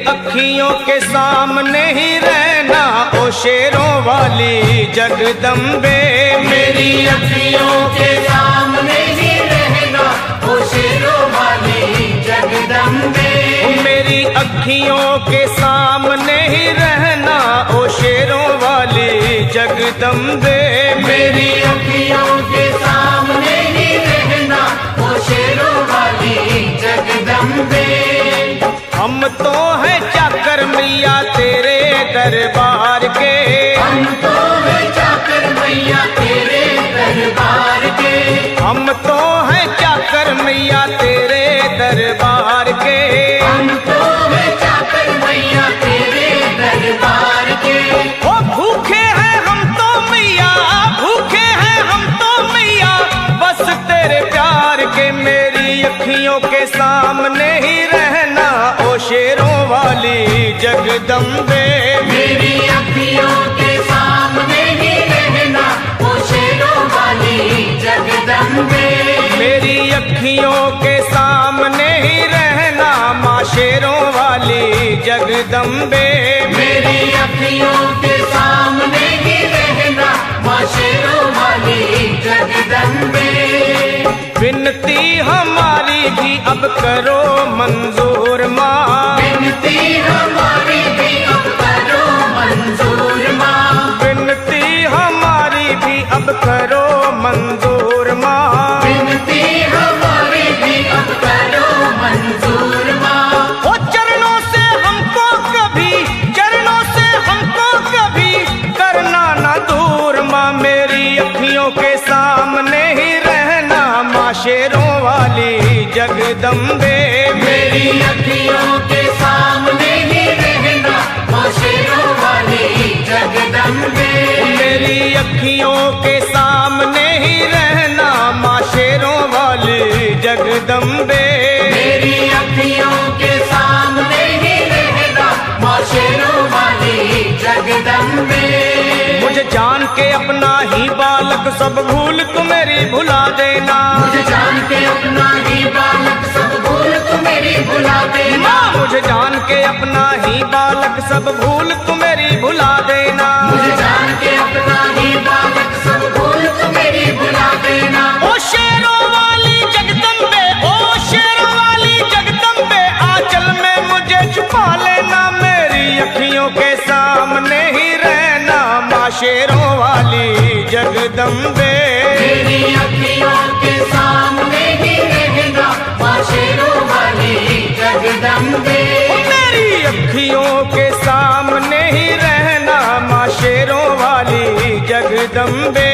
अखियों के सामने ही रहना ओ शेरों वाली जगदम्बे। मेरी अखियों के सामने ही रहना ओ शेरों वाली जगदम्बे। मेरी अखियों के सामने ही रहना ओ शेरों वाली जगदम्बे। मेरी अखियों के सामने ही रहना ओ शेरों वाली जगदम्बे। हम तो हैं चाकर मैया तेरे दरबार के। हम तो हैं चाकर मैया तेरे दरबार के। हम तो हैं चाकर मैया तेरे दरबार के। हम तो हैं चाकर मैया तेरे दरबार के। ओ भूखे हैं हम तो मैया, भूखे हैं हम तो मैया बस तेरे प्यार के। मेरी अखियों के सामने ही रहना ओ शेरों वाली जगदम्बे। मेरी अखियों के सामने ही रहना ओ शेरों वाली जगदम्बे। मेरी अखियों के सामने ही रहना माँ शेरों वाली जगदम्बे। मेरी अखियों के सामने ही रहना माँ शेरों वाली जगदम्बे। विनती हमारी भी अब करो मंजूर माँ। विनती हमारी भी अब करो मंजूर माँ। विनती हमारी भी अब करो मंजूर माँ। विनती हमारी भी अब करो मंजूर माँ। ओ चरणों से हमको कभी, चरणों से हमको कभी करना ना दूर माँ। मेरी अखियों के सामने ही रहना माँ शेरों वाली जगदम्बे। मेरी अखियों के सामने ही रहना माँ शेरों वाली जगदम्बे। मेरी अखियों के सामने ही रहना माँ शेरों वाली जगदम्बे। मेरी अखियों के सामने ही रहना माँ शेरों वाली जगदम्बे। मुझे जान के अपना ही बालक सब भूल तू मेरी भुला देना। मुझे जान के अपना ही बालक सब भूल तू मेरी भुला देना। मुझे जान के अपना ही बालक सब भूल तू मेरी भुला देना। मुझे जान के अपना ही बालक सब भूल तू मेरी भुला देना। ओ शेरों वाली जगदम्बे, ओ शेरों वाली जगदम्बे आंचल में मुझे छुपा लेना। मेरी अखियों के सामने ही रहना माँ शेरों वाली जगदम्बे। मेरी अखियों के सामने ही रहना माँ शेरों वाली जगदम्बे। मेरी अखियों के सामने ही रहना माँ शेरों वाली जगदम्बे।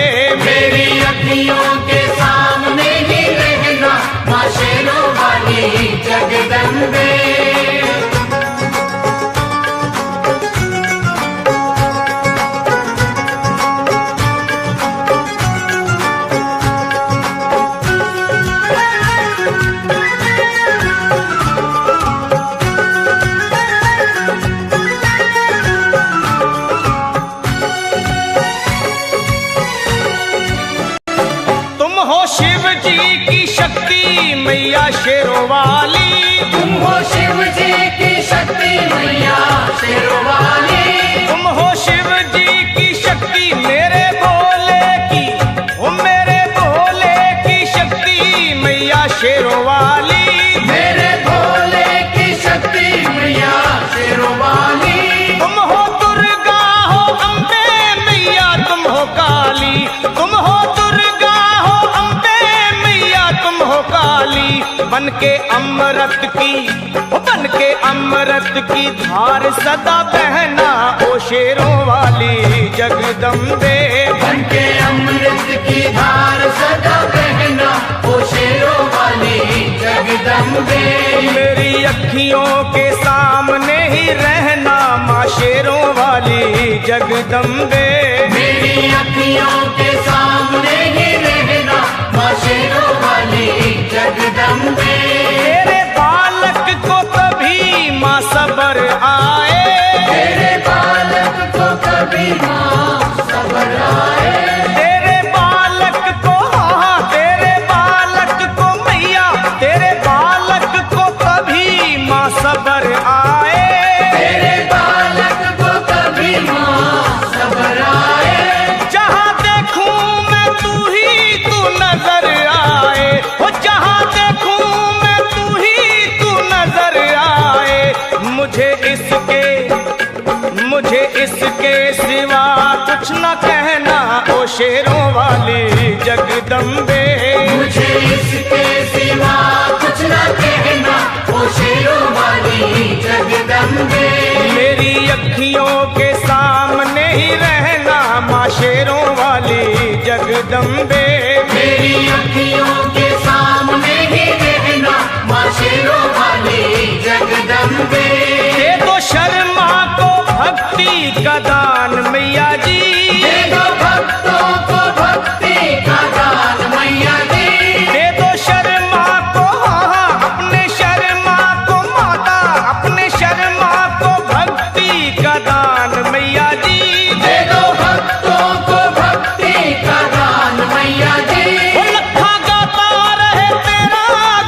मेरी अखियों के सामने ही रहना माँ शेरों वाली जगदम्बे। शिव जी की शक्ति मैया शेरों वाली। तुम हो शिव जी की शक्ति मैया शेरों वाली। तुम हो शिव जी की शक्ति मेरे भोले की, ओ मेरे भोले की शक्ति मैया शेरों वाली। मेरे भोले की शक्ति मैया शेरों वाली। तुम हो दुर्गा हो अम्बे मैया तुम हो काली। तुम हो दुर्गा हो अम्बे मैया तुम हो काली। बन के अमृत की, बन के अमृत की धार सदा बहना ओ शेरों वाली जगदम्बे। बन के अमृत की धार सदा बहना ओ शेरों वाली जगदम्बे। मेरी अखियों के सामने ही रहना माँ शेरों वाली जगदम्बे। मेरी अखियों के सामने ही रहना माँ शेरों वाली जगदम्बे। तेरे बालक को कभी माँ सबर आए। तेरे बालक को कभी माँ सबर आए। तेरे बालक को, हाँ तेरे बालक को मैया, तेरे बालक को कभी माँ सबर आए। जगदम्बे। मेरी अखियों के सामने ही रहना माँ शेरों वाली जगदम्बे। दे दो शर्मा को भक्ति का दान मैया जी, दे दो भक्तों को भक्ति का दान मैया जी। दे दो शर्मा को, हाँ अपने शर्मा को माता, अपने शर्मा को भक्ति का दान मैया जी। दे दो भक्तों को भक्ति का दान मैया जी। वो लखा गाता रहे तेरा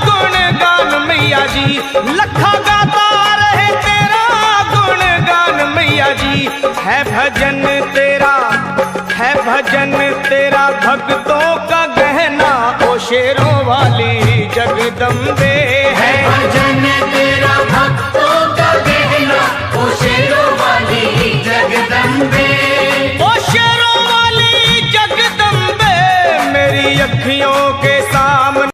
गुणगान मैया जी, लखा गाता रहे तेरा गुणगान मैया जी। है भजन तेरा, है भजन तेरा भक्तों का गहना, ओ शेरों वाली जगदम्बे।